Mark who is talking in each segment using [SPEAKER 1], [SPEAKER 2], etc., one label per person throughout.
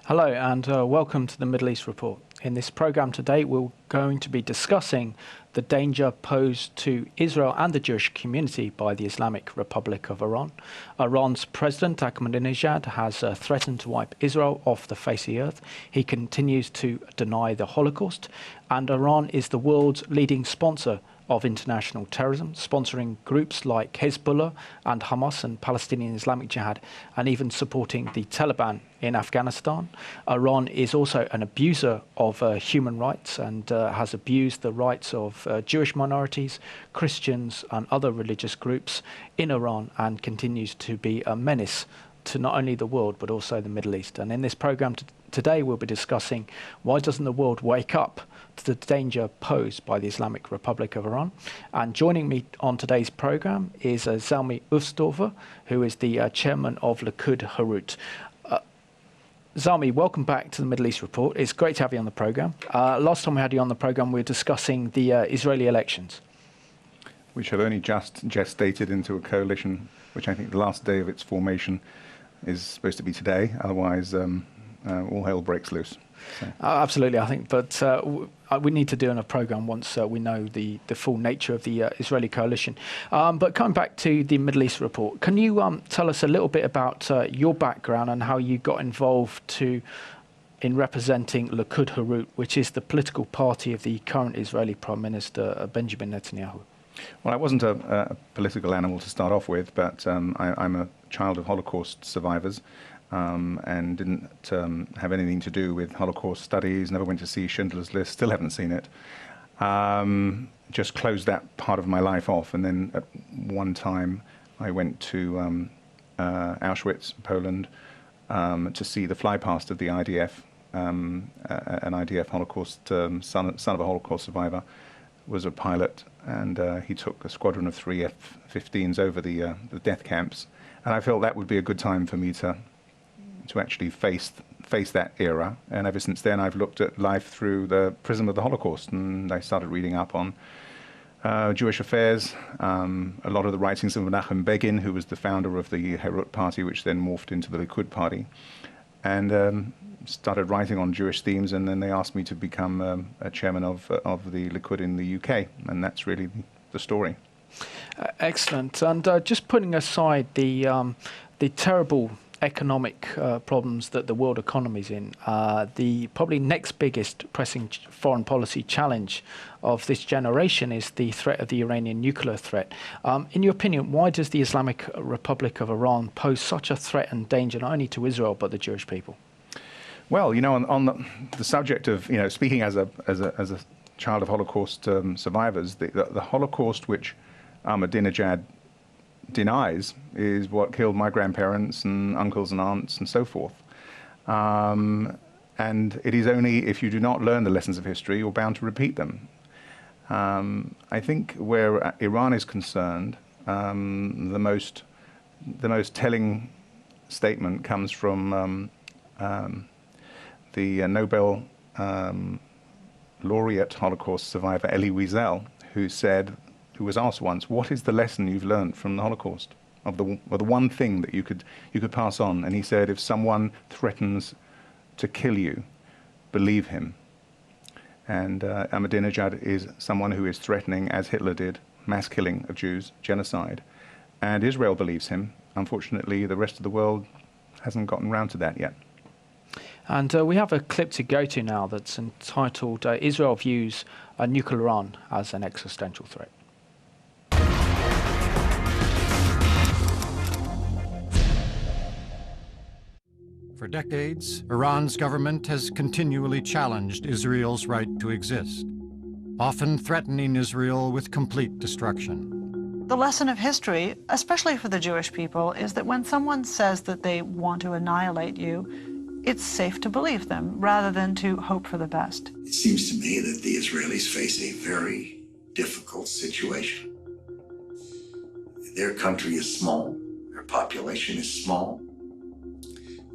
[SPEAKER 1] Hello and welcome to the Middle East Report. In this program today, we're going to be discussing the danger posed to Israel and the Jewish community by the Islamic Republic of Iran. Iran's President Ahmadinejad has threatened to wipe Israel off the face of the earth. He continues to deny the Holocaust, and Iran is the world's leading sponsor of international terrorism, sponsoring groups like Hezbollah and Hamas and Palestinian Islamic Jihad, and even supporting the Taliban in Afghanistan. Iran is also an abuser of human rights and has abused the rights of Jewish minorities, Christians and other religious groups in Iran, and continues to be a menace to not only the world but also the Middle East. And in this program today we'll be discussing why doesn't the world wake up to the danger posed by the Islamic Republic of Iran. And joining me on today's program is Zalmi Ufstover, who is the chairman of Likud Harut. Zalmi, welcome back to the Middle East Report. It's great to have you on the program. Last time we had you on the program, we were discussing the Israeli elections,
[SPEAKER 2] which have only just gestated into a coalition, which I think the last day of its formation is supposed to be today. Otherwise, all hell breaks loose. So.
[SPEAKER 1] Absolutely, I think. But we need to do in a program once we know the full nature of the Israeli coalition. But coming back to the Middle East Report, can you tell us a little bit about your background and how you got involved in representing Likud Harut, which is the political party of the current Israeli Prime Minister Benjamin Netanyahu?
[SPEAKER 2] Well, I wasn't a political animal to start off with, but I'm a child of Holocaust survivors. And didn't have anything to do with Holocaust studies, never went to see Schindler's List, still haven't seen it. Just closed that part of my life off, and then at one time I went to Auschwitz, Poland, to see the flypast of the IDF, an IDF Holocaust, son of a Holocaust survivor, was a pilot, and he took a squadron of 3 F-15s over the death camps, and I felt that would be a good time for me to actually face that era. And ever since then I've looked at life through the prism of the Holocaust, and I started reading up on Jewish affairs, a lot of the writings of Menachem Begin, who was the founder of the Herut party, which then morphed into the Likud party, and started writing on Jewish themes, and then they asked me to become a chairman of the Likud in the UK, and that's really the story.
[SPEAKER 1] Excellent. And just putting aside the terrible economic problems that the world economy is in, the probably next biggest pressing foreign policy challenge of this generation is the threat of the Iranian nuclear threat. In your opinion, why does the Islamic Republic of Iran pose such a threat and danger not only to Israel but the Jewish people?
[SPEAKER 2] Well, on the subject of speaking as a child of Holocaust survivors, the Holocaust which Ahmadinejad denies is what killed my grandparents and uncles and aunts and so forth. And it is only if you do not learn the lessons of history, you're bound to repeat them. I think where Iran is concerned, the most telling statement comes from the Nobel laureate Holocaust survivor Elie Wiesel, who was asked once, what is the lesson you've learned from the Holocaust, of the one thing that you could pass on? And he said, if someone threatens to kill you, believe him. And Ahmadinejad is someone who is threatening, as Hitler did, mass killing of Jews, genocide. And Israel believes him. Unfortunately, the rest of the world hasn't gotten round to that yet.
[SPEAKER 1] And we have a clip to go to now that's entitled, Israel Views Nuclear Iran as an Existential Threat.
[SPEAKER 3] For decades, Iran's government has continually challenged Israel's right to exist, often threatening Israel with complete destruction.
[SPEAKER 4] The lesson of history, especially for the Jewish people, is that when someone says that they want to annihilate you, it's safe to believe them rather than to hope for the best.
[SPEAKER 5] It seems to me that the Israelis face a very difficult situation. Their country is small, their population is small.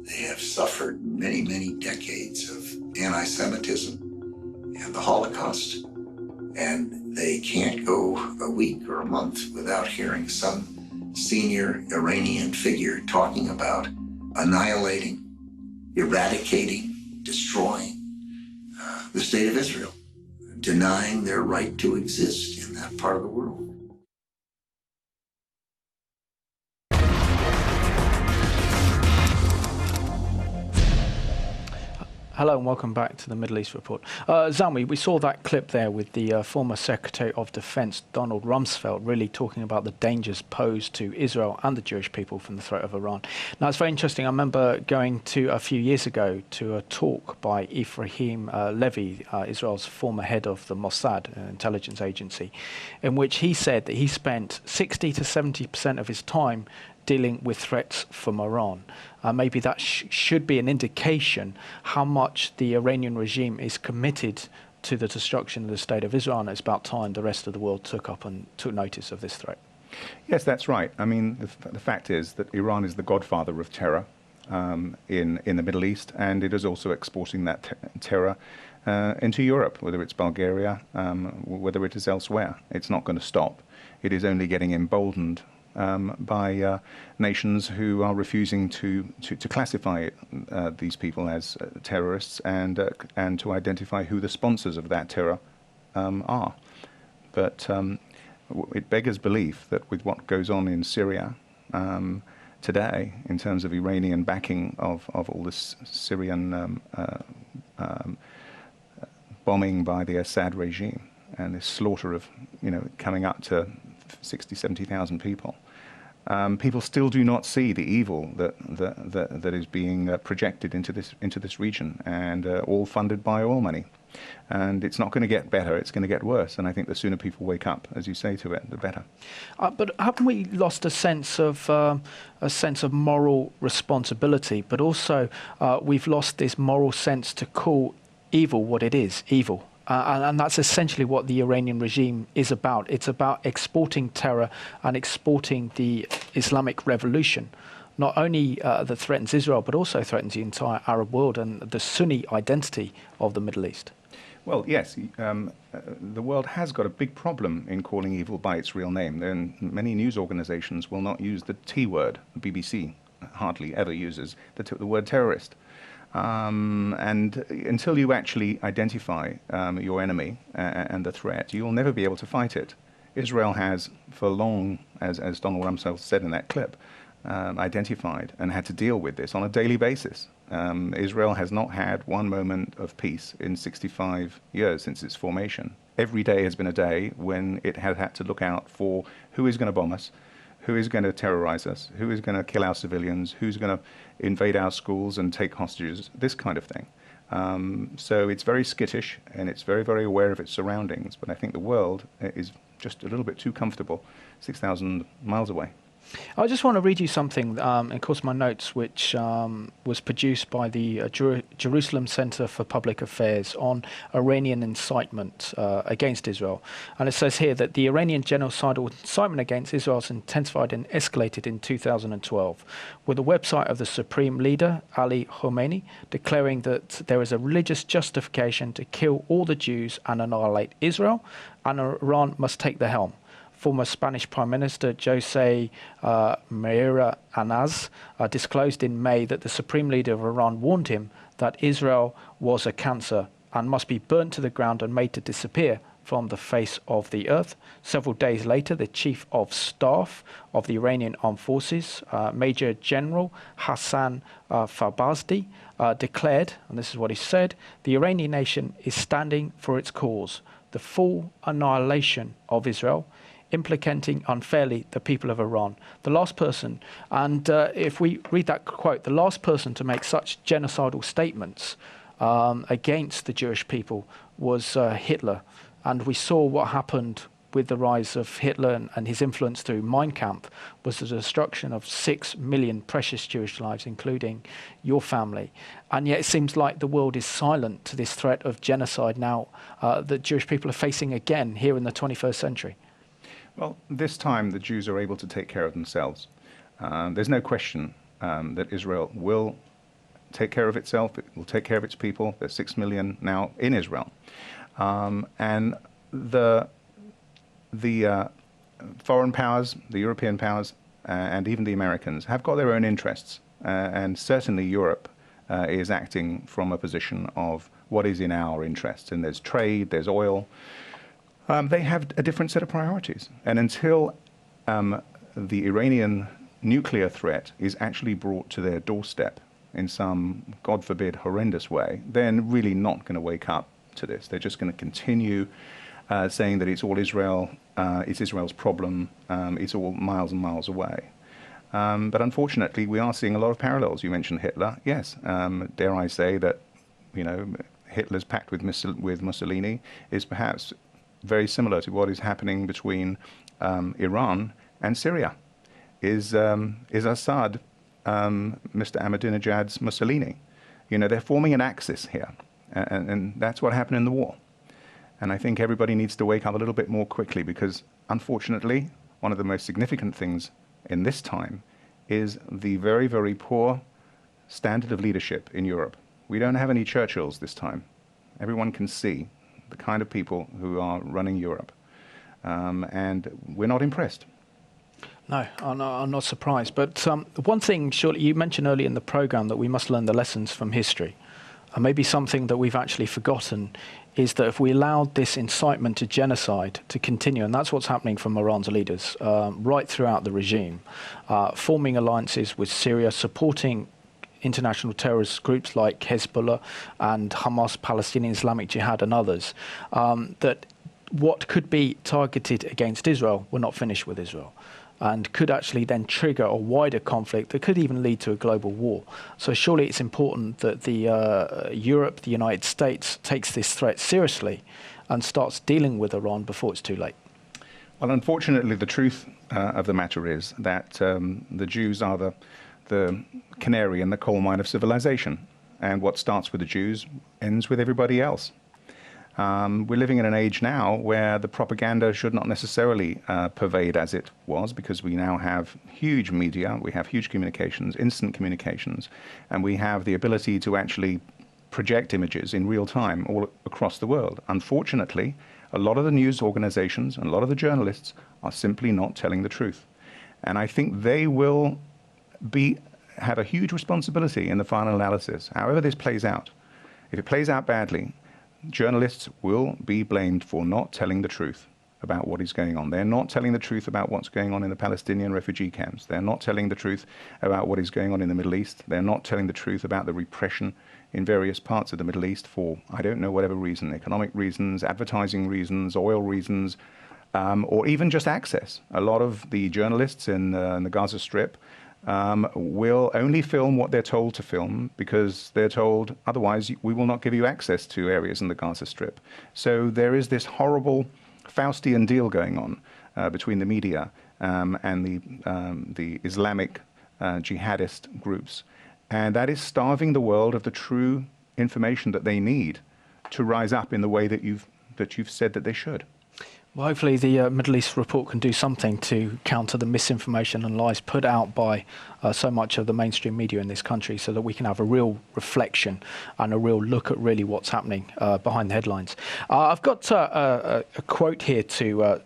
[SPEAKER 5] They have suffered many, many decades of anti-Semitism and the Holocaust, and they can't go a week or a month without hearing some senior Iranian figure talking about annihilating eradicating, destroying the state of Israel, denying their right to exist in that part of the world.
[SPEAKER 1] Hello and welcome back to the Middle East Report. Zalmi, we saw that clip there with the former Secretary of Defense, Donald Rumsfeld, really talking about the dangers posed to Israel and the Jewish people from the threat of Iran. Now, it's very interesting. I remember going to, a few years ago, to a talk by Ephraim Levy, Israel's former head of the Mossad, intelligence agency, in which he said that he spent 60 to 70% of his time dealing with threats from Iran. Maybe that should be an indication how much the Iranian regime is committed to the destruction of the State of Israel. And it's about time the rest of the world took notice of this threat.
[SPEAKER 2] Yes, that's right. I mean, the fact is that Iran is the godfather of terror in the Middle East, and it is also exporting that terror into Europe, whether it's Bulgaria, whether it is elsewhere. It's not going to stop. It is only getting emboldened by nations who are refusing to classify these people as terrorists and to identify who the sponsors of that terror are. But it beggars belief that with what goes on in Syria today, in terms of Iranian backing of all this Syrian bombing by the Assad regime and this slaughter of, coming up to 60, 70,000 people. People still do not see the evil that is being projected into this region, and all funded by oil money. And it's not going to get better; it's going to get worse. And I think the sooner people wake up, as you say, to it, the better.
[SPEAKER 1] But haven't we lost a sense of moral responsibility? But also, we've lost this moral sense to call evil what it is, evil. And that's essentially what the Iranian regime is about. It's about exporting terror and exporting the Islamic revolution, not only that threatens Israel, but also threatens the entire Arab world and the Sunni identity of the Middle East.
[SPEAKER 2] Well, yes, the world has got a big problem in calling evil by its real name. And many news organizations will not use the T word. The BBC hardly ever uses the word terrorist. And until you actually identify your enemy and the threat, you'll never be able to fight it. Israel has, for long, as Donald Rumsfeld said in that clip, identified and had to deal with this on a daily basis. Israel has not had one moment of peace in 65 years since its formation. Every day has been a day when it has had to look out for who is going to bomb us, who is going to terrorize us, who is going to kill our civilians, who's going to invade our schools and take hostages, this kind of thing. So it's very skittish, and it's very, very aware of its surroundings. But I think the world is just a little bit too comfortable, 6,000 miles away.
[SPEAKER 1] I just want to read you something, of course, my notes, which was produced by the Jerusalem Center for Public Affairs on Iranian incitement against Israel. And it says here that the Iranian genocidal incitement against Israel has intensified and escalated in 2012, with the website of the Supreme Leader, Ali Khamenei, declaring that there is a religious justification to kill all the Jews and annihilate Israel, and Iran must take the helm. Former Spanish Prime Minister José María Aznar disclosed in May that the Supreme Leader of Iran warned him that Israel was a cancer and must be burnt to the ground and made to disappear from the face of the earth. Several days later, the Chief of Staff of the Iranian Armed Forces, Major General Hassan Farbazdi, declared, and this is what he said, the Iranian nation is standing for its cause, the full annihilation of Israel, implicating unfairly the people of Iran. The last person, and if we read that quote, the last person to make such genocidal statements against the Jewish people was Hitler. And we saw what happened with the rise of Hitler and his influence through Mein Kampf was the destruction of 6 million precious Jewish lives, including your family. And yet it seems like the world is silent to this threat of genocide now that Jewish people are facing again here in the 21st century.
[SPEAKER 2] Well, this time the Jews are able to take care of themselves. There's no question that Israel will take care of itself. It will take care of its people. There's 6 million now in Israel. And the foreign powers, the European powers, and even the Americans have got their own interests. And certainly Europe is acting from a position of what is in our interest. And there's trade, there's oil. They have a different set of priorities. And until the Iranian nuclear threat is actually brought to their doorstep in some, God forbid, horrendous way, they're really not going to wake up to this. They're just going to continue saying that it's all Israel, it's Israel's problem, it's all miles and miles away. But unfortunately, we are seeing a lot of parallels. You mentioned Hitler. Yes, dare I say that, you know, Hitler's pact with Mussolini is perhaps very similar to what is happening between Iran and Syria. Is Assad Mr. Ahmadinejad's Mussolini? You know, they're forming an axis here, and that's what happened in the war. And I think everybody needs to wake up a little bit more quickly, because unfortunately, one of the most significant things in this time is the very, very poor standard of leadership in Europe. We don't have any Churchills this time. Everyone can see the kind of people who are running Europe. And we're not impressed.
[SPEAKER 1] No, I'm not surprised. But one thing, surely, you mentioned earlier in the programme that we must learn the lessons from history. And maybe something that we've actually forgotten is that if we allowed this incitement to genocide to continue, and that's what's happening from Iran's leaders right throughout the regime, forming alliances with Syria, supporting international terrorist groups like Hezbollah and Hamas, Palestinian Islamic Jihad and others, that what could be targeted against Israel, we're not finished with Israel, and could actually then trigger a wider conflict that could even lead to a global war. So surely it's important that the Europe, the United States, takes this threat seriously and starts dealing with Iran before it's too late.
[SPEAKER 2] Well, unfortunately, the truth of the matter is that the Jews are the canary in the coal mine of civilization. And what starts with the Jews ends with everybody else. We're living in an age now where the propaganda should not necessarily pervade as it was, because we now have huge media, we have huge communications, instant communications, and we have the ability to actually project images in real time all across the world. Unfortunately, a lot of the news organizations and a lot of the journalists are simply not telling the truth. And I think they will have a huge responsibility in the final analysis, however this plays out. If it plays out badly, journalists will be blamed for not telling the truth about what is going on. They're not telling the truth about what's going on in the Palestinian refugee camps. They're not telling the truth about what is going on in the Middle East. They're not telling the truth about the repression in various parts of the Middle East for, I don't know, whatever reason, economic reasons, advertising reasons, oil reasons, or even just access. A lot of the journalists in the Gaza Strip will only film what they're told to film, because they're told, otherwise we will not give you access to areas in the Gaza Strip. So there is this horrible Faustian deal going on between the media and the Islamic jihadist groups. And that is starving the world of the true information that they need to rise up in the way that you've said that they should.
[SPEAKER 1] Well, hopefully the Middle East report can do something to counter the misinformation and lies put out by so much of the mainstream media in this country, so that we can have a real reflection and a real look at really what's happening behind the headlines. I've got a quote here to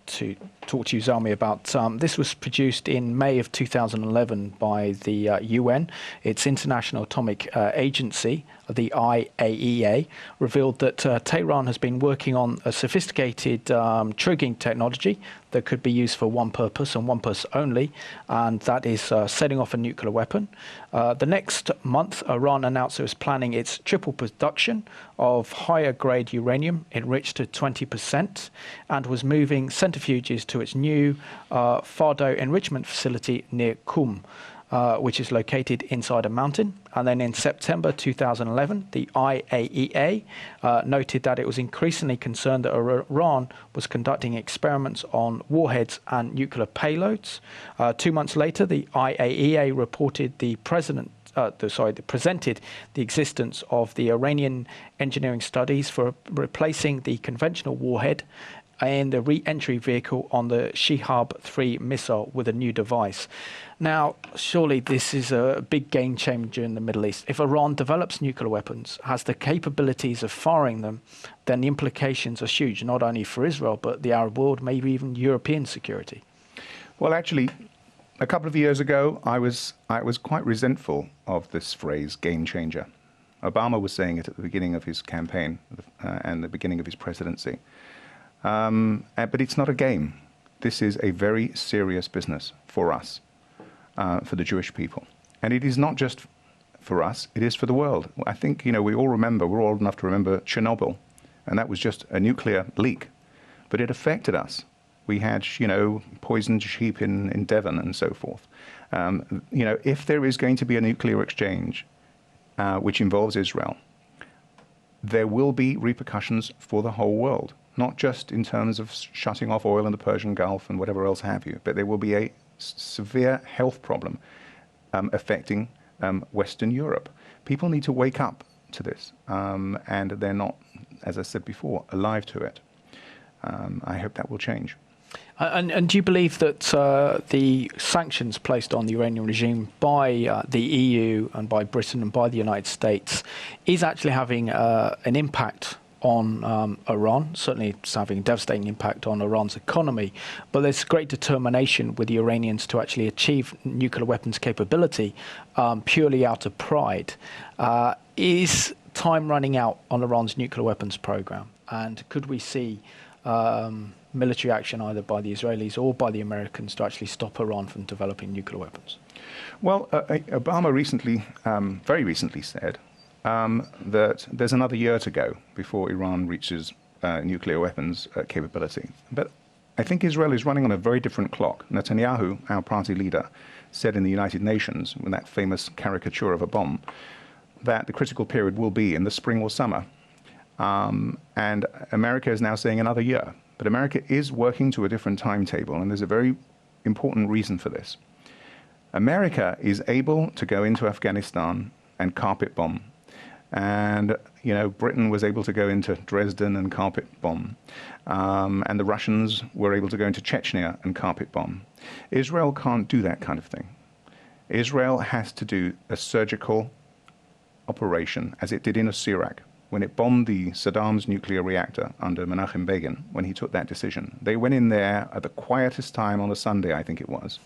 [SPEAKER 1] talk to you, Zalmi, about. This was produced in May of 2011 by the UN. Its International Atomic Agency, the IAEA, revealed that Tehran has been working on a sophisticated triggering technology that could be used for one purpose and one purpose only, and that is setting off a nuclear weapon. The next month, Iran announced it was planning its triple production of higher grade uranium enriched to 20%, and was moving centrifuges to its new Fardo enrichment facility near Qum, which is located inside a mountain. And then in September 2011, the IAEA noted that it was increasingly concerned that Iran was conducting experiments on warheads and nuclear payloads. 2 months later, the IAEA reported presented the existence of the Iranian engineering studies for replacing the conventional warhead and the re-entry vehicle on the Shihab-3 missile with a new device. Now, surely this is a big game changer in the Middle East. If Iran develops nuclear weapons, has the capabilities of firing them, then the implications are huge, not only for Israel, but the Arab world, maybe even European security.
[SPEAKER 2] Well, actually, a couple of years ago, I was quite resentful of this phrase, game changer. Obama was saying it at the beginning of his campaign and the beginning of his presidency. But it's not a game. This is a very serious business for us, for the Jewish people. And it is not just for us, it is for the world. I think, we all remember, we're old enough to remember Chernobyl, and that was just a nuclear leak. But it affected us. We had, poisoned sheep in Devon and so forth. If there is going to be a nuclear exchange, which involves Israel, there will be repercussions for the whole world, not just in terms of shutting off oil in the Persian Gulf and whatever else have you, but there will be a severe health problem affecting Western Europe. People need to wake up to this, and they're not, as I said before, alive to it. I hope that will change.
[SPEAKER 1] And do you believe that the sanctions placed on the Iranian regime by the EU and by Britain and by the United States is actually having an impact on Iran? Certainly it's having a devastating impact on Iran's economy, but there's great determination with the Iranians to actually achieve nuclear weapons capability purely out of pride. Is time running out on Iran's nuclear weapons program? And could we see military action either by the Israelis or by the Americans to actually stop Iran from developing nuclear weapons?
[SPEAKER 2] Well, Obama recently, very recently said that there's another year to go before Iran reaches nuclear weapons capability. But I think Israel is running on a very different clock. Netanyahu, our party leader, said in the United Nations, with that famous caricature of a bomb, that the critical period will be in the spring or summer. And America is now saying another year. But America is working to a different timetable, and there's a very important reason for this. America is able to go into Afghanistan and carpet bomb. And, Britain was able to go into Dresden and carpet bomb. And the Russians were able to go into Chechnya and carpet bomb. Israel can't do that kind of thing. Israel has to do a surgical operation, as it did in Iraq. When it bombed the Saddam's nuclear reactor under Menachem Begin, when he took that decision, they went in there at the quietest time on a Sunday, I think it was,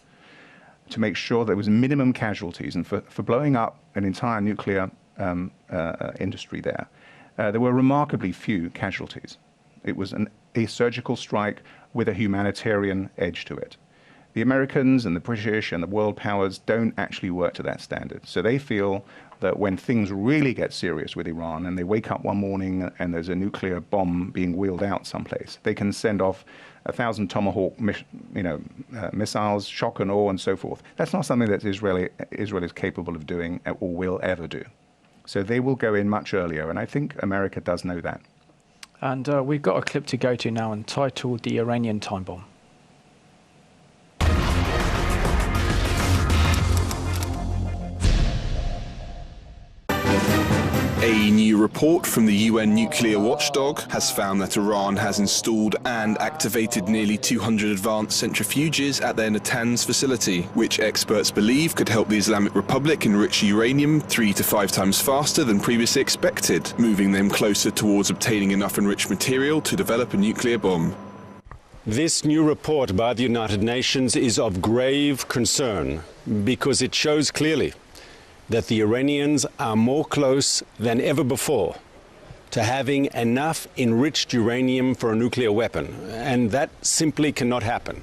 [SPEAKER 2] to make sure there was minimum casualties. And for blowing up an entire nuclear industry there, there were remarkably few casualties. It was a surgical strike with a humanitarian edge to it. The Americans and the British and the world powers don't actually work to that standard. So they feel that when things really get serious with Iran and they wake up one morning and there's a nuclear bomb being wheeled out someplace, they can send off 1,000 Tomahawk missiles, shock and awe and so forth. That's not something that Israel is capable of doing or will ever do. So they will go in much earlier, and I think America does know that.
[SPEAKER 1] And we've got a clip to go to now entitled The Iranian Time Bomb.
[SPEAKER 6] A new report from the UN nuclear watchdog has found that Iran has installed and activated nearly 200 advanced centrifuges at their Natanz facility, which experts believe could help the Islamic Republic enrich uranium 3 to 5 times faster than previously expected, moving them closer towards obtaining enough enriched material to develop a nuclear bomb.
[SPEAKER 7] This new report by the United Nations is of grave concern because it shows clearly that the Iranians are more close than ever before to having enough enriched uranium for a nuclear weapon, and that simply cannot happen.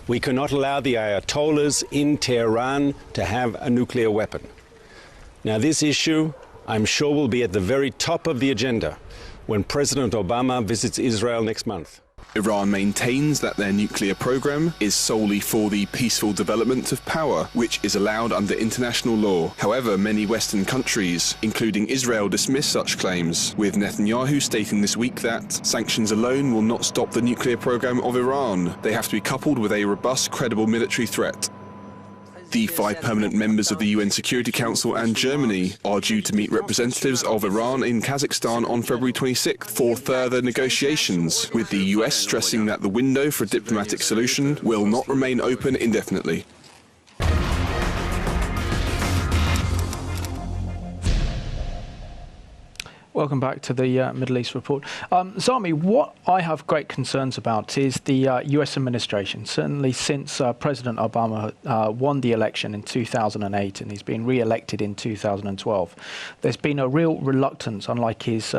[SPEAKER 7] We cannot allow the Ayatollahs in Tehran to have a nuclear weapon. Now, this issue, I'm sure, will be at the very top of the agenda when President Obama visits Israel next month.
[SPEAKER 6] Iran maintains that their nuclear program is solely for the peaceful development of power, which is allowed under international law. However, many Western countries, including Israel, dismiss such claims, with Netanyahu stating this week that sanctions alone will not stop the nuclear program of Iran. They have to be coupled with a robust, credible military threat. The 5 permanent members of the UN Security Council and Germany are due to meet representatives of Iran in Kazakhstan on February 26th for further negotiations, with the US stressing that the window for a diplomatic solution will not remain open indefinitely.
[SPEAKER 1] Welcome back to the Middle East Report. Zami, what I have great concerns about is the US administration. Certainly since President Obama won the election in 2008 and he's been re-elected in 2012, there's been a real reluctance, unlike his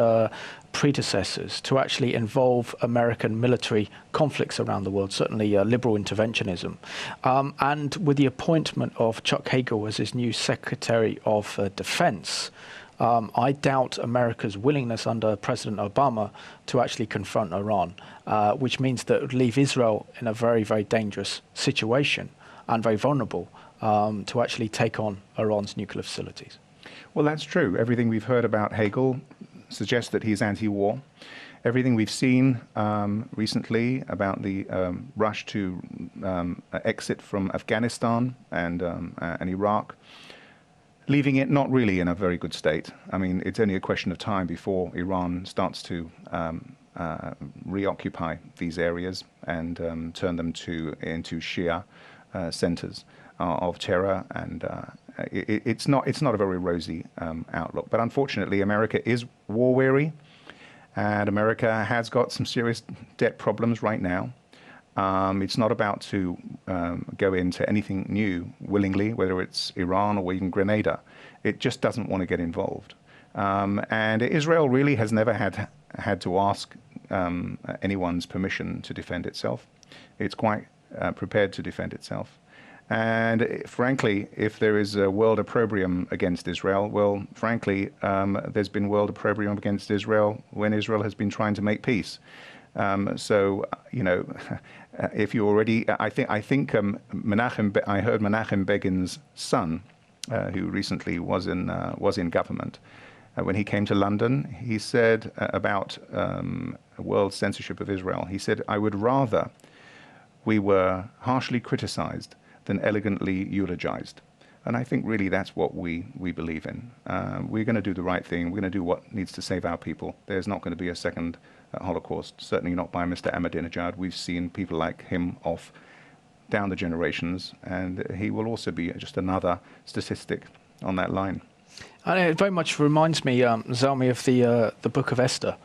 [SPEAKER 1] predecessors, to actually involve American military conflicts around the world, certainly liberal interventionism. And with the appointment of Chuck Hagel as his new Secretary of Defense, I doubt America's willingness under President Obama to actually confront Iran, which means that it would leave Israel in a very, very dangerous situation and very vulnerable to actually take on Iran's nuclear facilities.
[SPEAKER 2] Well, that's true. Everything we've heard about Hagel suggests that he's anti-war. Everything we've seen recently about the rush to exit from Afghanistan and Iraq, leaving it not really in a very good state. I mean, it's only a question of time before Iran starts to reoccupy these areas and turn them into Shia centers of terror, and it's not a very rosy outlook. But unfortunately, America is war weary, and America has got some serious debt problems right now. It's not about to go into anything new willingly, whether it's Iran or even Grenada. It just doesn't want to get involved. And Israel really has never had to ask anyone's permission to defend itself. It's quite prepared to defend itself. And frankly, if there is a world opprobrium against Israel, well, frankly, there's been world opprobrium against Israel when Israel has been trying to make peace. So, you know, if you already, I think I heard Menachem Begin's son, who recently was in government, when he came to London, he said about world censorship of Israel. He said, "I would rather we were harshly criticized than elegantly eulogized." And I think really that's what we believe in. We're going to do the right thing. We're going to do what needs to save our people. There's not going to be a second Holocaust, certainly not by Mr. Ahmadinejad. We've seen people like him off down the generations, and he will also be just another statistic on that line.
[SPEAKER 1] And it very much reminds me, Zalmi, of the Book of Esther.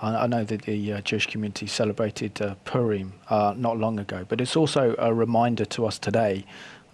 [SPEAKER 1] I know that the Jewish community celebrated Purim not long ago, but it's also a reminder to us today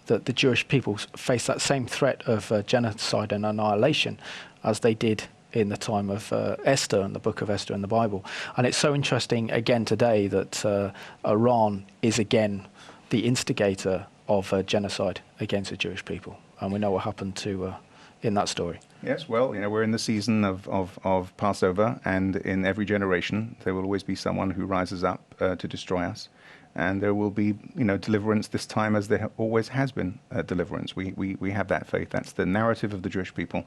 [SPEAKER 1] that the Jewish people face that same threat of genocide and annihilation as they did in the time of Esther and the Book of Esther in the Bible. And it's so interesting again today that Iran is again the instigator of genocide against the Jewish people. And we know what happened to in that story.
[SPEAKER 2] Yes, well, you know, we're in the season of Passover, and in every generation there will always be someone who rises up to destroy us. And there will be, you know, deliverance this time, as there always has been deliverance. We have that faith. That's the narrative of the Jewish people.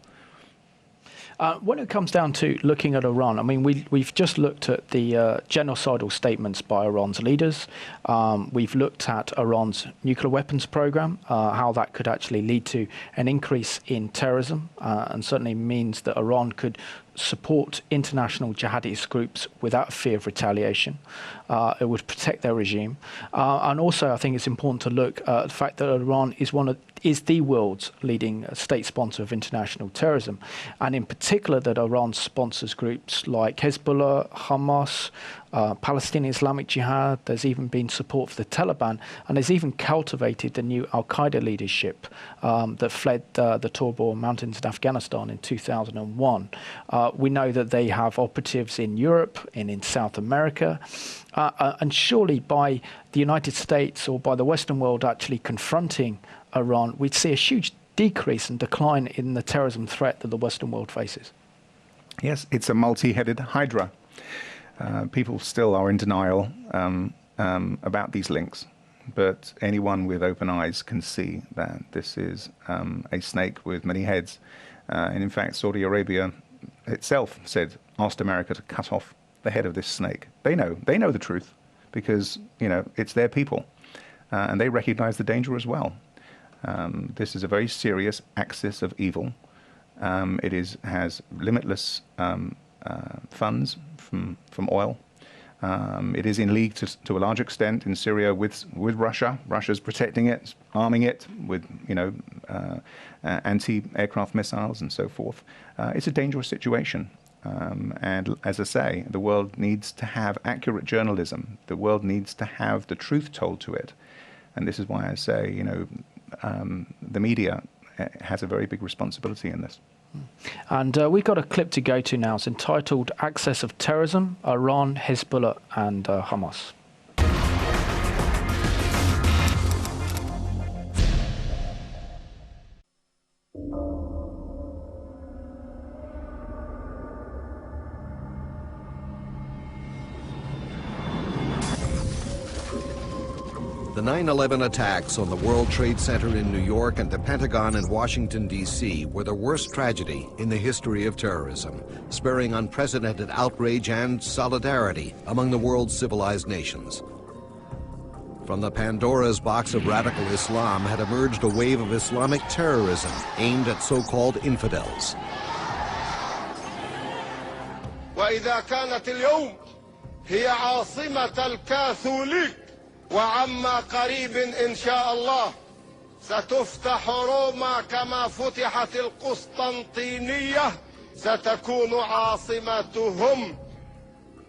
[SPEAKER 1] When it comes down to looking at Iran, I mean, we've just looked at the genocidal statements by Iran's leaders. We've looked at Iran's nuclear weapons program, how that could actually lead to an increase in terrorism, and certainly means that Iran could support international jihadist groups without fear of retaliation. It would protect their regime. And also, I think it's important to look at the fact that Iran is the world's leading state sponsor of international terrorism, and in particular that Iran sponsors groups like Hezbollah, Hamas, Palestinian Islamic Jihad. There's even been support for the Taliban, and there's even cultivated the new Al-Qaeda leadership that fled the Tabor Mountains in Afghanistan in 2001. We know that they have operatives in Europe and in South America. And surely by the United States or by the Western world actually confronting Iran, we'd see a huge decrease and decline in the terrorism threat that the Western world faces.
[SPEAKER 2] Yes, it's a multi-headed hydra. People still are in denial about these links, but anyone with open eyes can see that this is a snake with many heads. And in fact, Saudi Arabia itself asked America to cut off the head of this snake. They know the truth, because, you know, it's their people, and they recognize the danger as well. This is a very serious axis of evil. It has limitless funds from oil. It is in league to a large extent in Syria with Russia. Russia's protecting it, arming it with, you know, anti-aircraft missiles and so forth. It's a dangerous situation. And as I say, the world needs to have accurate journalism. The world needs to have the truth told to it. And this is why I say, you know, the media has a very big responsibility in this.
[SPEAKER 1] And we've got a clip to go to now. It's entitled Axis of Terrorism, Iran, Hezbollah and Hamas.
[SPEAKER 8] The 9/11 attacks on the World Trade Center in New York and the Pentagon in Washington, D.C. were the worst tragedy in the history of terrorism, spurring unprecedented outrage and solidarity among the world's civilized nations. From the Pandora's box of radical Islam had emerged a wave of Islamic terrorism aimed at so-called infidels.
[SPEAKER 9] وإذا كانت اليوم هي عاصمة الكاثوليك وعما قريب إن شاء الله ستفتح روما كما فتحت القسطنطينية ستكون عاصمتهم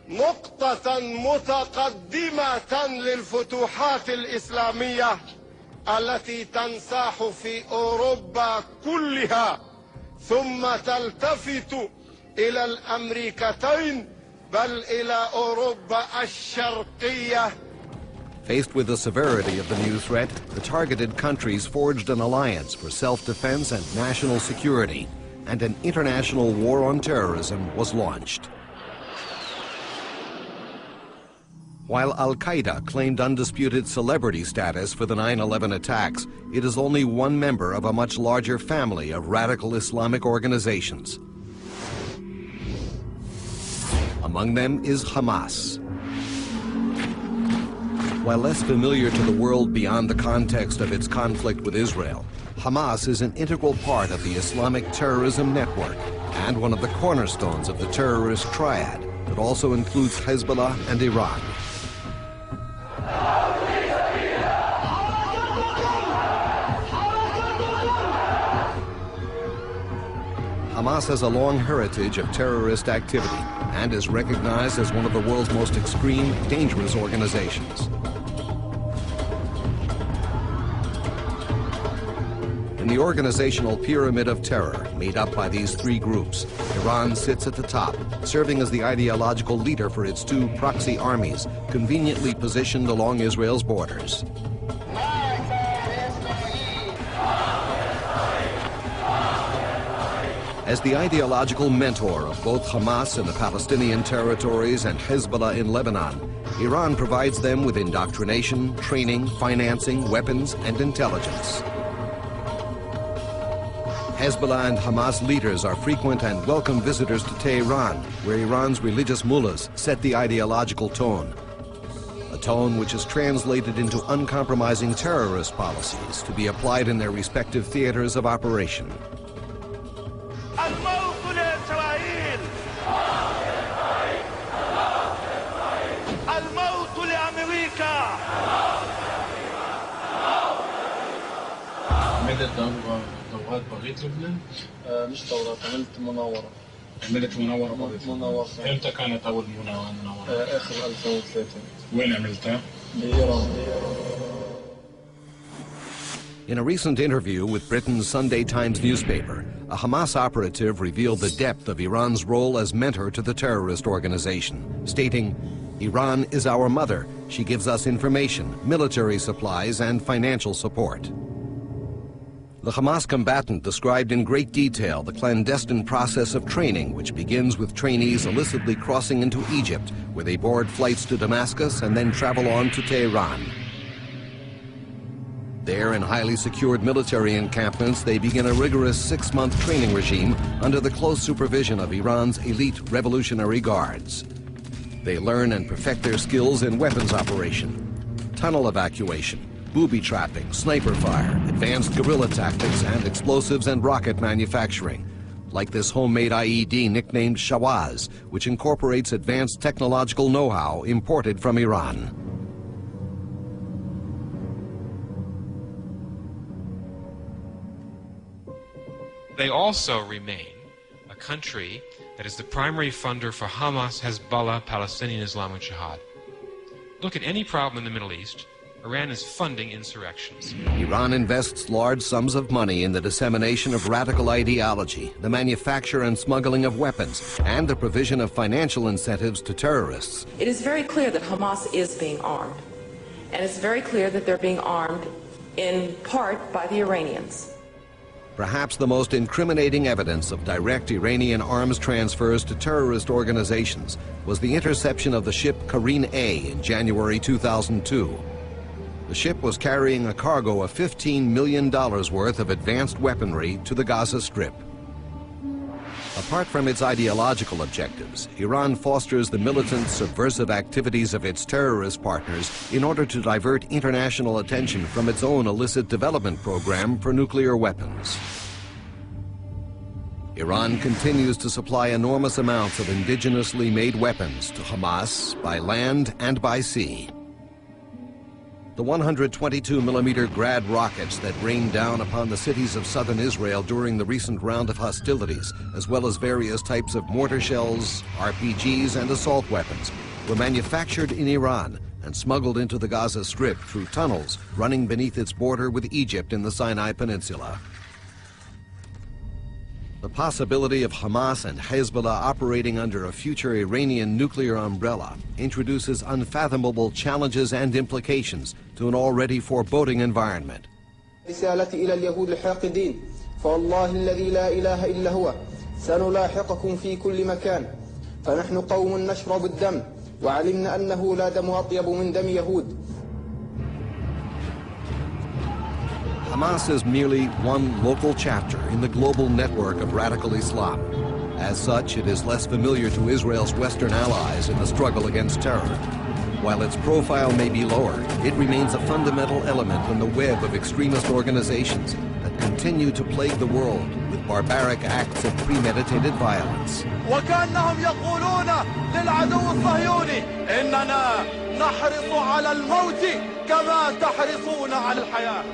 [SPEAKER 9] نقطة متقدمة للفتوحات الإسلامية التي تنساح في أوروبا كلها ثم تلتفت إلى الأمريكتين بل إلى أوروبا الشرقية.
[SPEAKER 8] Faced with the severity of the new threat, the targeted countries forged an alliance for self-defense and national security, and an international war on terrorism was launched. While Al-Qaeda claimed undisputed celebrity status for the 9/11 attacks, it is only one member of a much larger family of radical Islamic organizations. Among them is Hamas. While less familiar to the world beyond the context of its conflict with Israel, Hamas is an integral part of the Islamic terrorism network and one of the cornerstones of the terrorist triad that also includes Hezbollah and Iran. Hamas has a long heritage of terrorist activity and is recognized as one of the world's most extreme, dangerous organizations. In the organizational pyramid of terror made up by these three groups, Iran sits at the top, serving as the ideological leader for its two proxy armies, conveniently positioned along Israel's borders. As the ideological mentor of both Hamas in the Palestinian territories and Hezbollah in Lebanon, Iran provides them with indoctrination, training, financing, weapons, and intelligence. Hezbollah and Hamas leaders are frequent and welcome visitors to Tehran, where Iran's religious mullahs set the ideological tone. A tone which is translated into uncompromising terrorist policies to be applied in their respective theaters of operation.
[SPEAKER 10] دورات بغيت لبنان مش دورات عملت مناورة. عملت مناورة بغيت مناورة. امتى كانت أول مناورة؟ آخر 2003. وين عملتها؟ بإيران.
[SPEAKER 8] In a recent interview with Britain's Sunday Times newspaper, a Hamas operative revealed the depth of Iran's role as mentor to the terrorist organization, stating, "Iran is our mother. She gives us information, military supplies, and financial support." The Hamas combatant described in great detail the clandestine process of training, which begins with trainees illicitly crossing into Egypt, where they board flights to Damascus and then travel on to Tehran. There, in highly secured military encampments, they begin a rigorous 6-month training regime under the close supervision of Iran's elite Revolutionary Guards. They learn and perfect their skills in weapons operation, tunnel evacuation, booby trapping, sniper fire, advanced guerrilla tactics, and explosives and rocket manufacturing, like this homemade IED nicknamed Shawaz, which incorporates advanced technological know-how imported from Iran.
[SPEAKER 11] They also remain a country that is the primary funder for Hamas, Hezbollah, Palestinian Islamic Jihad. Look at any problem in the Middle East, Iran is funding insurrections.
[SPEAKER 8] Iran invests large sums of money in the dissemination of radical ideology, the manufacture and smuggling of weapons, and the provision of financial incentives to terrorists.
[SPEAKER 12] It is very clear that Hamas is being armed, and it's very clear that they're being armed in part by the Iranians.
[SPEAKER 8] Perhaps the most incriminating evidence of direct Iranian arms transfers to terrorist organizations was the interception of the ship Karine A in January 2002. The ship was carrying a cargo of $15 million worth of advanced weaponry to the Gaza Strip. Apart from its ideological objectives, Iran fosters the militant, subversive activities of its terrorist partners in order to divert international attention from its own illicit development program for nuclear weapons. Iran continues to supply enormous amounts of indigenously made weapons to Hamas by land and by sea. The 122-millimeter Grad rockets that rained down upon the cities of southern Israel during the recent round of hostilities, as well as various types of mortar shells, RPGs, and assault weapons, were manufactured in Iran and smuggled into the Gaza Strip through tunnels running beneath its border with Egypt in the Sinai Peninsula. The possibility of Hamas and Hezbollah operating under a future Iranian nuclear umbrella introduces unfathomable challenges and implications to an already foreboding environment.
[SPEAKER 13] رسالتي إلى اليهود الحاقدين فوالله الذي لا إله إلا هو سنلاحقكم في كل مكان فنحن قوم نشرب الدم وعلمنا أنه لا دم أطيب من دم يهود.
[SPEAKER 8] Hamas is merely one local chapter in the global network of radical Islam. As such, it is less familiar to Israel's Western allies in the struggle against terror. While its profile may be lower, it remains a fundamental element in the web of extremist organizations that continue to plague the world with barbaric acts of premeditated violence.
[SPEAKER 9] وكأنهم يقولون للعدو الصهيوني إننا نحرص على الموت كما تحرصون على الحياة.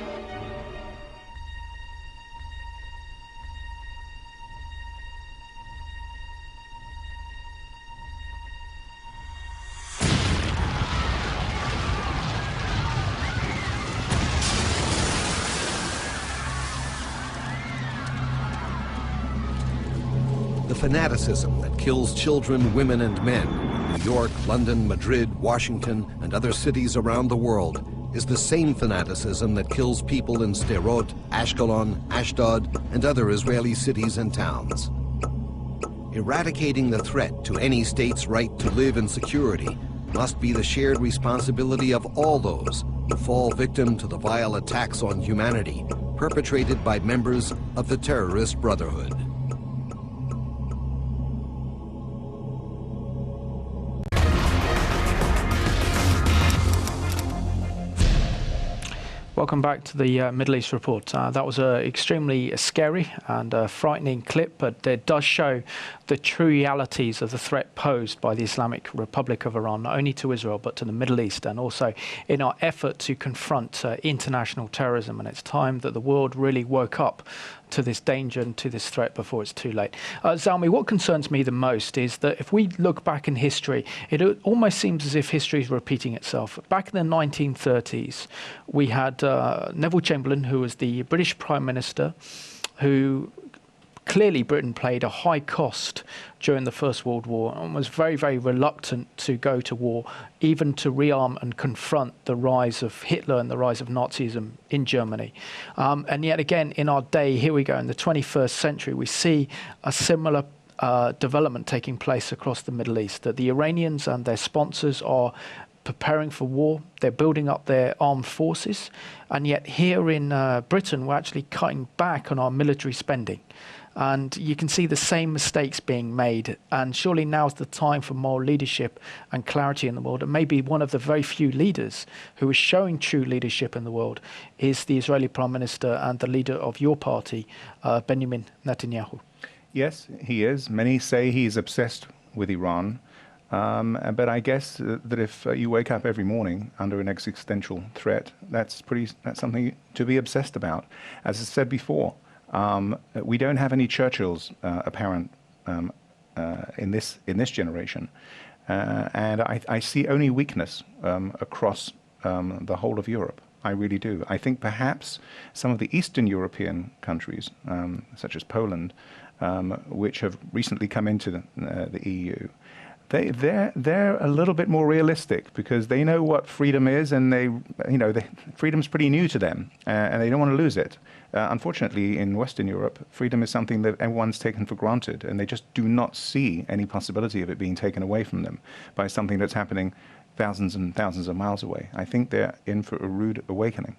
[SPEAKER 8] The fanaticism that kills children, women, and men in New York, London, Madrid, Washington, and other cities around the world is the same fanaticism that kills people in Sderot, Ashkelon, Ashdod, and other Israeli cities and towns. Eradicating the threat to any state's right to live in security must be the shared responsibility of all those who fall victim to the vile attacks on humanity perpetrated by members of the terrorist brotherhood.
[SPEAKER 1] Welcome back to the Middle East Report. That was an extremely scary and frightening clip, but it does show the true realities of the threat posed by the Islamic Republic of Iran, not only to Israel, but to the Middle East, and also in our effort to confront international terrorism. And it's time that the world really woke up to this danger and to this threat before it's too late. Zalmi, what concerns me the most is that if we look back in history, it almost seems as if history is repeating itself. Back in the 1930s, we had Neville Chamberlain, who was the British Prime Minister, who clearly Britain played a high cost during the First World War and was very, very reluctant to go to war, even to rearm and confront the rise of Hitler and the rise of Nazism in Germany. And yet again, in our day, here we go, in the 21st century, we see a similar development taking place across the Middle East, that the Iranians and their sponsors are preparing for war. They're building up their armed forces. And yet here in Britain, we're actually cutting back on our military spending. And you can see the same mistakes being made. And surely now's the time for moral leadership and clarity in the world. And maybe one of the very few leaders who is showing true leadership in the world is the Israeli Prime Minister and the leader of your party, Benjamin Netanyahu.
[SPEAKER 2] Yes, he is. Many say he's obsessed with Iran. But I guess that if you wake up every morning under an existential threat, that's something to be obsessed about. As I said before, we don't have any Churchills apparent in this generation, and I see only weakness across the whole of Europe. I really do. I think perhaps some of the Eastern European countries, such as Poland, which have recently come into the EU, they're a little bit more realistic because they know what freedom is, and freedom's pretty new to them, and they don't want to lose it. Unfortunately, in Western Europe, freedom is something that everyone's taken for granted, and they just do not see any possibility of it being taken away from them by something that's happening thousands and thousands of miles away. I think they're in for a rude awakening.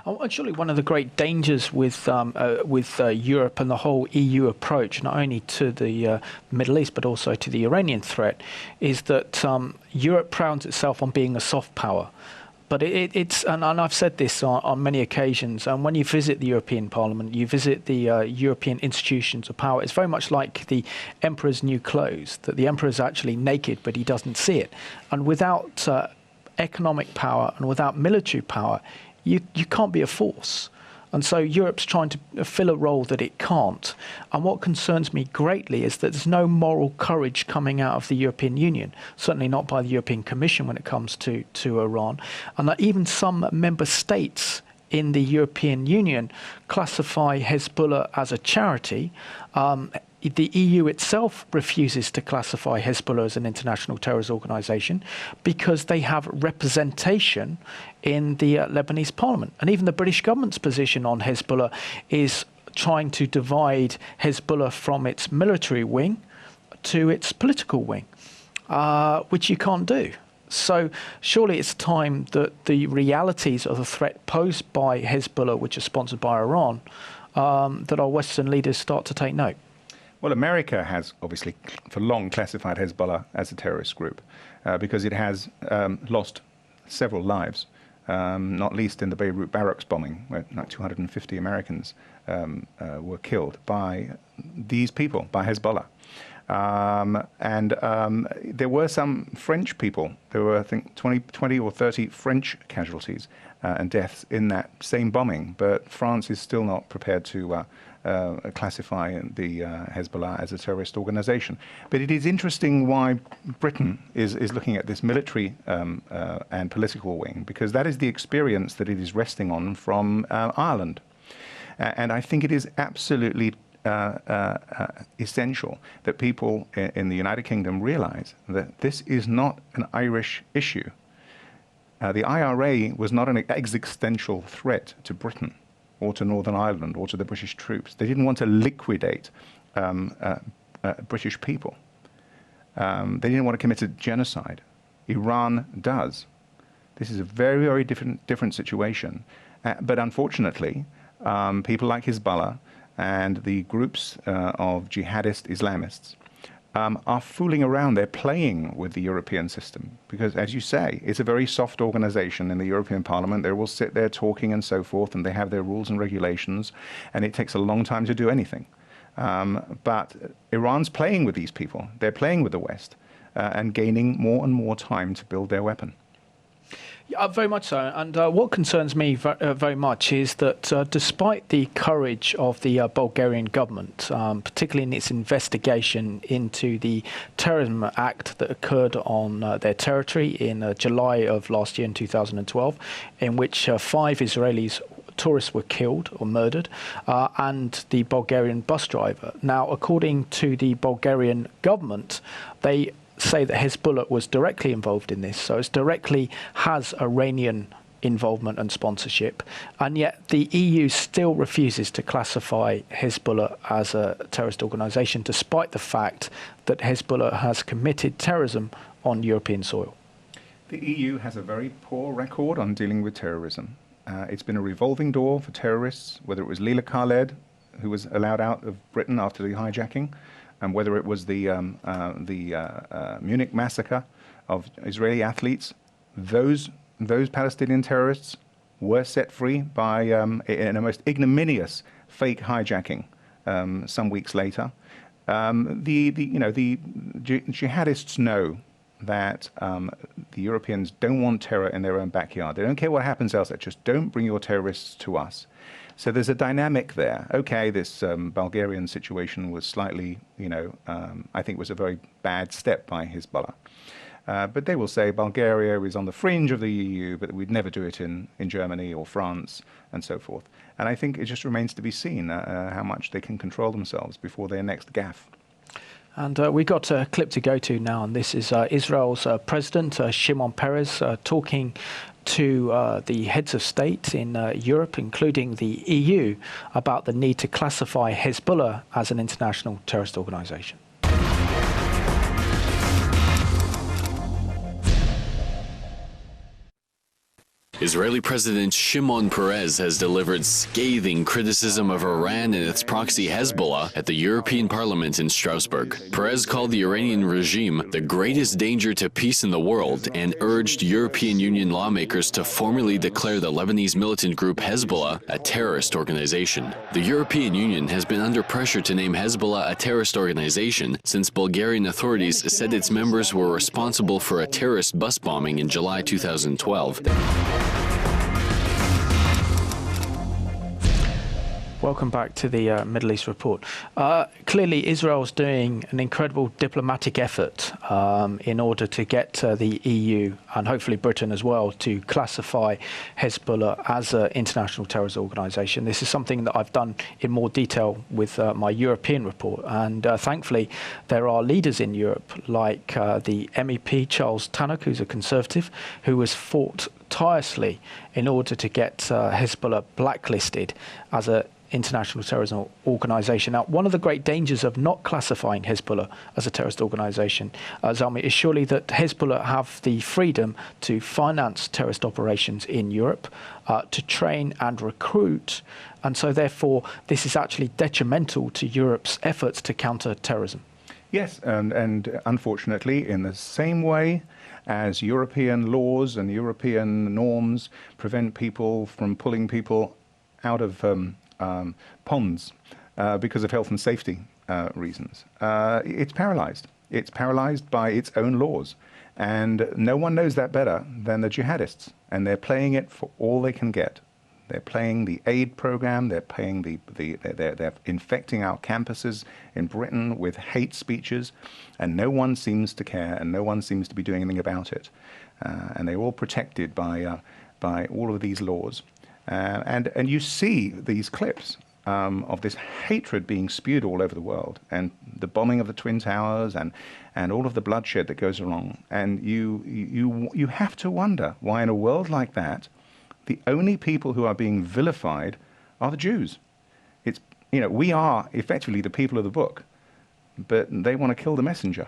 [SPEAKER 1] Actually, one of the great dangers with Europe and the whole EU approach, not only to the Middle East but also to the Iranian threat, is that Europe prouds itself on being a soft power. But it's and I've said this on many occasions, and when you visit the European Parliament, you visit the European institutions of power, it's very much like the emperor's new clothes, that the emperor is actually naked, but he doesn't see it. And without economic power and without military power, you can't be a force. And so Europe's trying to fill a role that it can't. And what concerns me greatly is that there's no moral courage coming out of the European Union, certainly not by the European Commission when it comes to Iran, and that even some member states in the European Union classify Hezbollah as a charity. The EU itself refuses to classify Hezbollah as an international terrorist organization because they have representation in the Lebanese parliament. And even the British government's position on Hezbollah is trying to divide Hezbollah from its military wing to its political wing, which you can't do. So surely it's time that the realities of the threat posed by Hezbollah, which is sponsored by Iran, that our Western leaders start to take note.
[SPEAKER 2] Well, America has obviously for long classified Hezbollah as a terrorist group because it has lost several lives, not least in the Beirut barracks bombing, where like 250 Americans were killed by these people, by Hezbollah. There were some French people. There were, I think, 20 or 30 French casualties and deaths in that same bombing, but France is still not prepared to classify the Hezbollah as a terrorist organization. But it is interesting why Britain is looking at this military and political wing, because that is the experience that it is resting on from Ireland. And I think it is absolutely essential that people in the United Kingdom realize that this is not an Irish issue. The IRA was not an existential threat to Britain or to Northern Ireland or to the British troops. They didn't want to liquidate British people. They didn't want to commit a genocide. Iran does. This is a very, very different situation. But unfortunately, people like Hezbollah and the groups of jihadist Islamists are fooling around. They're playing with the European system because, as you say, it's a very soft organization in the European Parliament. They will sit there talking and so forth, and they have their rules and regulations, and it takes a long time to do anything. But Iran's playing with these people. They're playing with the West and gaining more and more time to build their weapon.
[SPEAKER 1] Yeah, very much so. And what concerns me very much is that despite the courage of the Bulgarian government, particularly in its investigation into the terrorism act that occurred on their territory in July of last year in 2012, in which 5 Israelis tourists were killed or murdered, and the Bulgarian bus driver. Now, according to the Bulgarian government, they say that Hezbollah was directly involved in this, so it directly has Iranian involvement and sponsorship, and yet the EU still refuses to classify Hezbollah as a terrorist organization, despite the fact that Hezbollah has committed terrorism on European soil.
[SPEAKER 2] The EU has a very poor record on dealing with terrorism. It's been a revolving door for terrorists, whether it was Leila Khaled, who was allowed out of Britain after the hijacking, and whether it was the Munich massacre of Israeli athletes. Those Palestinian terrorists were set free by in a most ignominious fake hijacking some weeks later. The jihadists know that the Europeans don't want terror in their own backyard. They don't care what happens elsewhere. Just don't bring your terrorists to us. So there's a dynamic there. Okay, this Bulgarian situation was slightly, I think was a very bad step by Hezbollah. But they will say Bulgaria is on the fringe of the EU, but we'd never do it in Germany or France and so forth. And I think it just remains to be seen how much they can control themselves before their next gaffe.
[SPEAKER 1] And we got a clip to go to now, and this is Israel's President Shimon Peres talking to the heads of state in Europe, including the EU, about the need to classify Hezbollah as an international terrorist organization.
[SPEAKER 14] Israeli President Shimon Peres has delivered scathing criticism of Iran and its proxy Hezbollah at the European Parliament in Strasbourg. Peres called the Iranian regime the greatest danger to peace in the world and urged European Union lawmakers to formally declare the Lebanese militant group Hezbollah a terrorist organization. The European Union has been under pressure to name Hezbollah a terrorist organization since Bulgarian authorities said its members were responsible for a terrorist bus bombing in July 2012.
[SPEAKER 1] Welcome back to the Middle East Report. Clearly, Israel's doing an incredible diplomatic effort in order to get the EU and hopefully Britain as well to classify Hezbollah as an international terrorist organisation. This is something that I've done in more detail with my European report. And thankfully, there are leaders in Europe like the MEP Charles Tannock, who's a Conservative, who has fought tirelessly in order to get Hezbollah blacklisted as an international terrorism organisation. Now, one of the great dangers of not classifying Hezbollah as a terrorist organisation, Zalmi, is surely that Hezbollah have the freedom to finance terrorist operations in Europe, to train and recruit, and so therefore this is actually detrimental to Europe's efforts to counter terrorism.
[SPEAKER 2] Yes, and unfortunately, in the same way as European laws and European norms prevent people from pulling people out of ponds because of health and safety reasons. It's paralyzed. It's paralyzed by its own laws. And no one knows that better than the jihadists. And they're playing it for all they can get. They're playing the aid program. They're playing they're infecting our campuses in Britain with hate speeches. And no one seems to care, and no one seems to be doing anything about it. And they're all protected by all of these laws. And you see these clips of this hatred being spewed all over the world, and the bombing of the Twin Towers, and all of the bloodshed that goes along. And you have to wonder why, in a world like that, the only people who are being vilified are the Jews. It's, we are effectively the people of the book, but they want to kill the messenger,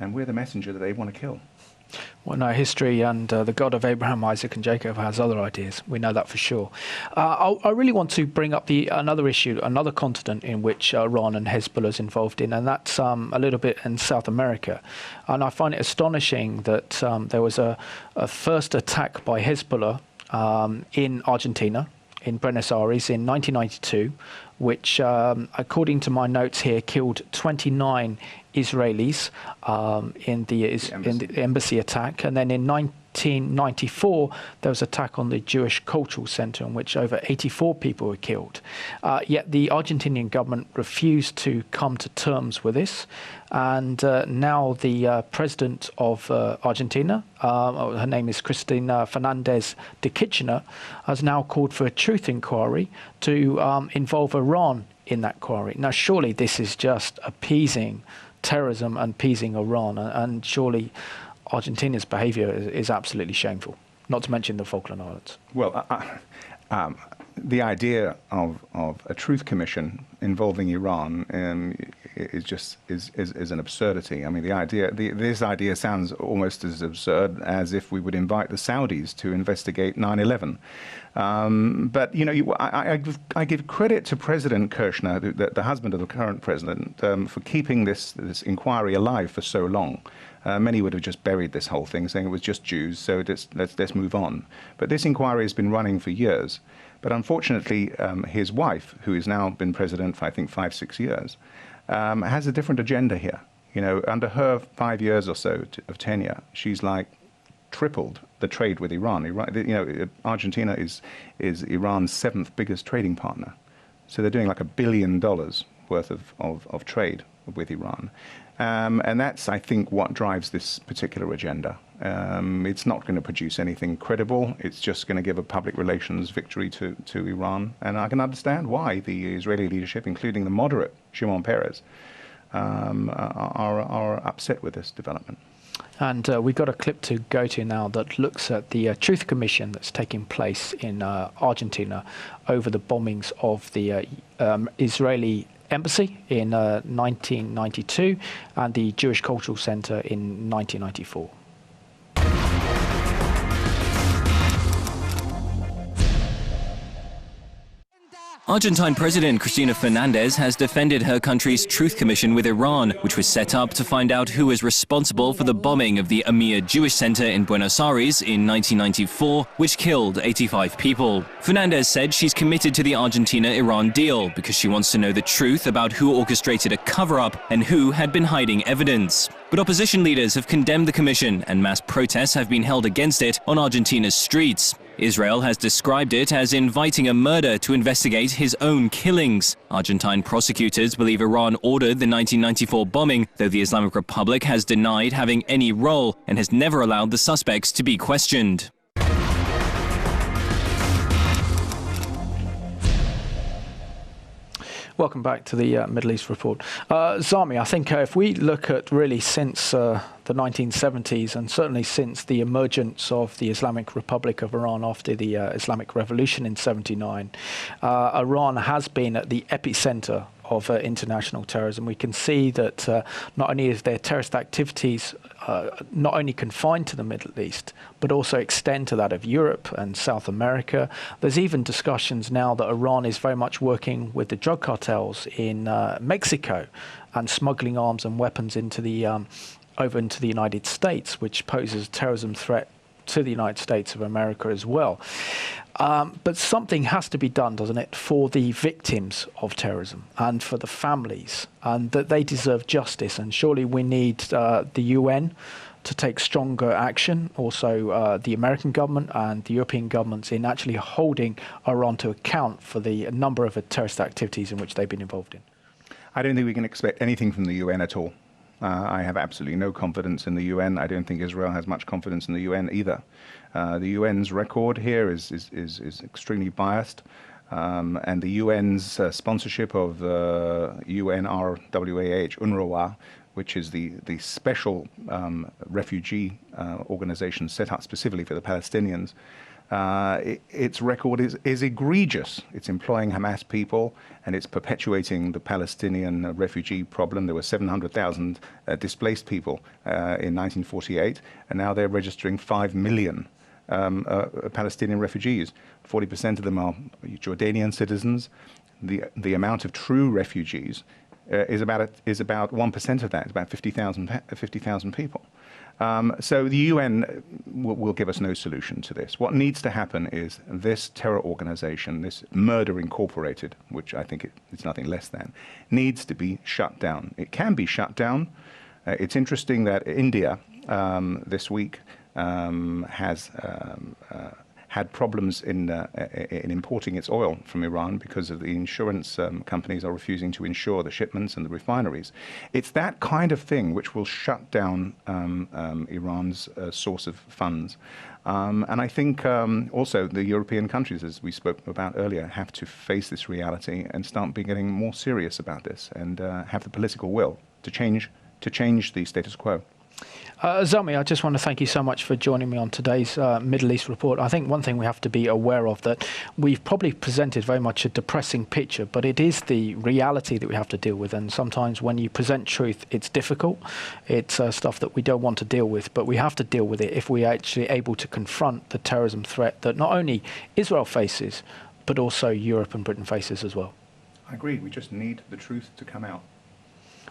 [SPEAKER 2] and we're the messenger that they want to kill.
[SPEAKER 1] Well, no, history and the God of Abraham, Isaac and Jacob has other ideas. We know that for sure. I really want to bring up another issue, another continent in which Iran and Hezbollah is involved in, and that's a little bit in South America. And I find it astonishing that there was a first attack by Hezbollah in Argentina, in Buenos Aires in 1992, which, according to my notes here, killed 29 Israelis in the embassy attack. And then in 1994, there was an attack on the Jewish Cultural Center in which over 84 people were killed. Yet the Argentinian government refused to come to terms with this. And now the president of Argentina, her name is Cristina Fernandez de Kirchner, has now called for a truth inquiry to involve Iran in that inquiry. Now, surely this is just appeasing terrorism and appeasing Iran, and surely Argentina's behaviour is absolutely shameful, not to mention the Falkland Islands.
[SPEAKER 2] Well, the idea of a truth commission involving Iran is an absurdity. I mean, this idea sounds almost as absurd as if we would invite the Saudis to investigate 9/11. But I give credit to President Kirchner, the husband of the current president, for keeping this inquiry alive for so long. Many would have just buried this whole thing, saying it was just Jews, so let's move on. But this inquiry has been running for years. But unfortunately, his wife, who has now been president for, I think, 5-6 years, has a different agenda here. Under her 5 years or so of tenure, she's like, tripled the trade with Iran. Argentina is Iran's 7th biggest trading partner. So they're doing like $1 billion worth of trade with Iran. And that's, I think, what drives this particular agenda. It's not going to produce anything credible. It's just going to give a public relations victory to Iran. And I can understand why the Israeli leadership, including the moderate Shimon Peres, are upset with this development.
[SPEAKER 1] And we've got a clip to go to now that looks at the Truth Commission that's taking place in Argentina over the bombings of the Israeli embassy in 1992 and the Jewish Cultural Center in 1994.
[SPEAKER 15] Argentine President Cristina Fernandez has defended her country's Truth Commission with Iran, which was set up to find out who is responsible for the bombing of the Amir Jewish Center in Buenos Aires in 1994, which killed 85 people. Fernandez said she's committed to the Argentina-Iran deal because she wants to know the truth about who orchestrated a cover-up and who had been hiding evidence. But opposition leaders have condemned the commission, and mass protests have been held against it on Argentina's streets. Israel has described it as inviting a murder to investigate his own killings. Argentine prosecutors believe Iran ordered the 1994 bombing, though the Islamic Republic has denied having any role and has never allowed the suspects to be questioned.
[SPEAKER 1] Welcome back to the Middle East Report. Zami, I think if we look at really since the 1970s and certainly since the emergence of the Islamic Republic of Iran after the Islamic Revolution in '79, Iran has been at the epicenter of international terrorism. We can see that not only is their terrorist activities not only confined to the Middle East, but also extend to that of Europe and South America. There's even discussions now that Iran is very much working with the drug cartels in Mexico and smuggling arms and weapons into the over into the United States, which poses a terrorism threat to the United States of America as well. But something has to be done, doesn't it, for the victims of terrorism and for the families, and that they deserve justice. And surely we need the UN to take stronger action, also the American government and the European governments in actually holding Iran to account for the number of terrorist activities in which they've been involved in.
[SPEAKER 2] I don't think we can expect anything from the UN at all. I have absolutely no confidence in the UN. I don't think Israel has much confidence in the UN either. The UN's record here is extremely biased, and the UN's sponsorship of UNRWA, which is the special refugee organization set up specifically for the Palestinians, its record is egregious. It's employing Hamas people, and it's perpetuating the Palestinian refugee problem. There were 700,000 displaced people in 1948, and now they're registering 5 million Palestinian refugees. 40% of them are Jordanian citizens. The amount of true refugees is about 1% of that. It's about 50,000 people. So the UN will give us no solution to this. What needs to happen is this terror organization, this Murder Incorporated, which I think it's nothing less than, needs to be shut down. It can be shut down. It's interesting that India this week has had problems in importing its oil from Iran because of the insurance companies are refusing to insure the shipments and the refineries. It's that kind of thing which will shut down Iran's source of funds. And I think also the European countries, as we spoke about earlier, have to face this reality and start getting more serious about this and have the political will to change the status quo.
[SPEAKER 1] Zami, I just want to thank you so much for joining me on today's Middle East Report. I think one thing we have to be aware of, that we've probably presented very much a depressing picture, but it is the reality that we have to deal with. And sometimes when you present truth, it's difficult. It's stuff that we don't want to deal with, but we have to deal with it if we're actually able to confront the terrorism threat that not only Israel faces, but also Europe and Britain faces as well.
[SPEAKER 2] I agree. We just need the truth to come out.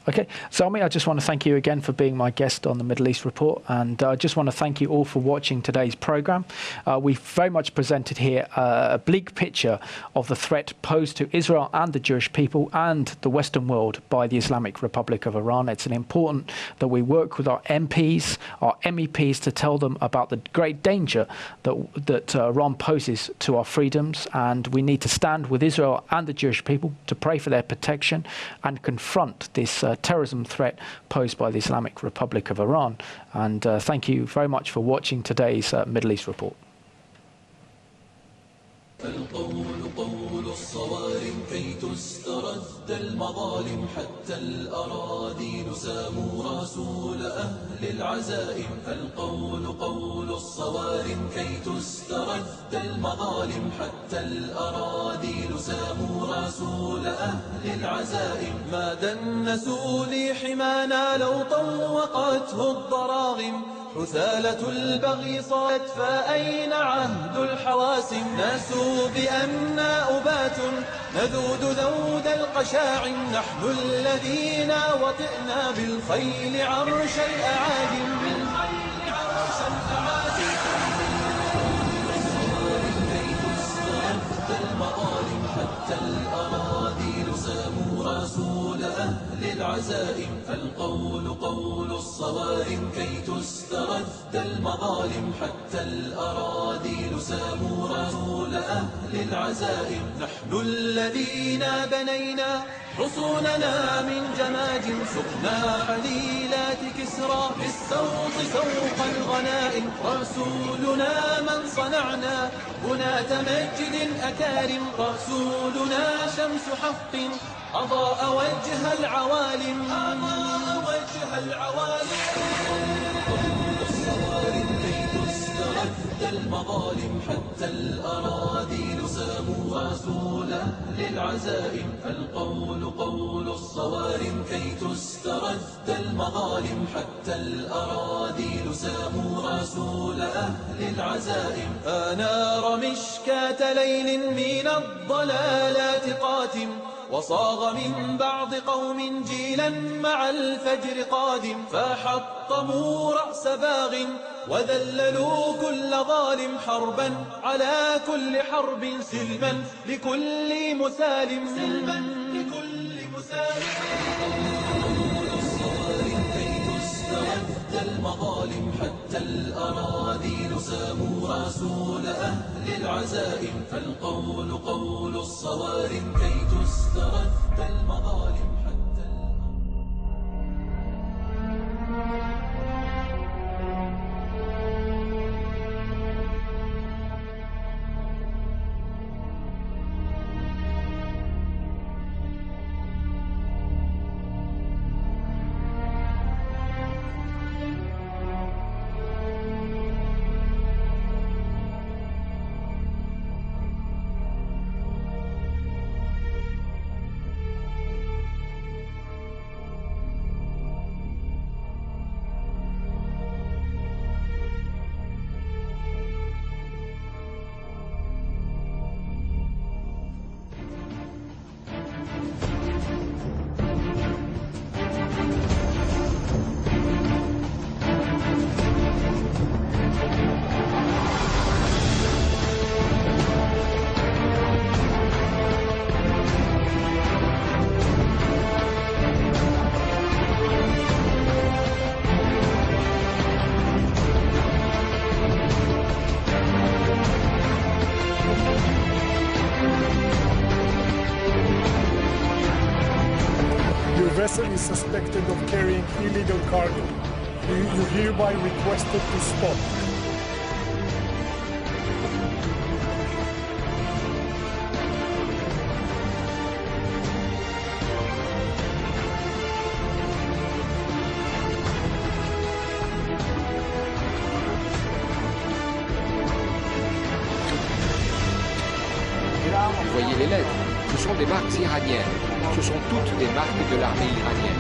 [SPEAKER 1] Okay, Salmi, I just want to thank you again for being my guest on the Middle East Report, and I just want to thank you all for watching today's programme. We've very much presented here a bleak picture of the threat posed to Israel and the Jewish people and the Western world by the Islamic Republic of Iran. It's important that we work with our MPs, our MEPs, to tell them about the great danger that Iran poses to our freedoms, and we need to stand with Israel and the Jewish people to pray for their protection and confront this terrorism threat posed by the Islamic Republic of Iran. And thank you very much for watching today's Middle East Report.
[SPEAKER 16] القول قول الصوارم كي تسترد المظالم حتى الأراضي نسام رسول أهل العزائم القول قول الصوارم كي تسترد المظالم حتى الأراضي نسام رسول أهل العزائم ما دنسوا لي حمانا لو طوقته الضراغم حثالة البغي صارت فأين عهد الحواسم ناسوا بأننا أبات نذود ذود القشاعم نحن الذين وطئنا بالخيل عرش الأعاجم المظالم حتى الأراضي نسام رسول أهل العزائم القول قول الصوارم كي تسترد المظالم حتى الأراضي نسام رسول أهل العزائم نحن الذين بنينا حصوننا من جماجم سقنا حليلات كسرى بالسوط فوق الغنائم رسولنا من صنعنا بناة مجد أكارم رسولنا شمس حق أضاء وجه العوالم المظالم حتى الأراضي نسام رسول أهل العزائم القول قول الصوارم كي تسترد المظالم حتى الأراضي نسام رسول أهل العزائم أنار مشكاة ليل من الضلالات قاتم وصاغ من بعض قوم جيلا مع الفجر قادم فحطموا رأس باغ وذللوا كل ظالم حربا على كل حرب سلما لكل مسالم المظالم حتى الأراضي نسام رسول أهل العزائم فالقول قول الصوارم كي تسترد المظالم حتى
[SPEAKER 17] vessel is suspected of carrying illegal cargo. You hereby requested to stop.
[SPEAKER 18] Vous voyez les lettres, ce sont des marques iraniennes. Ce sont toutes des marques de l'armée iranienne.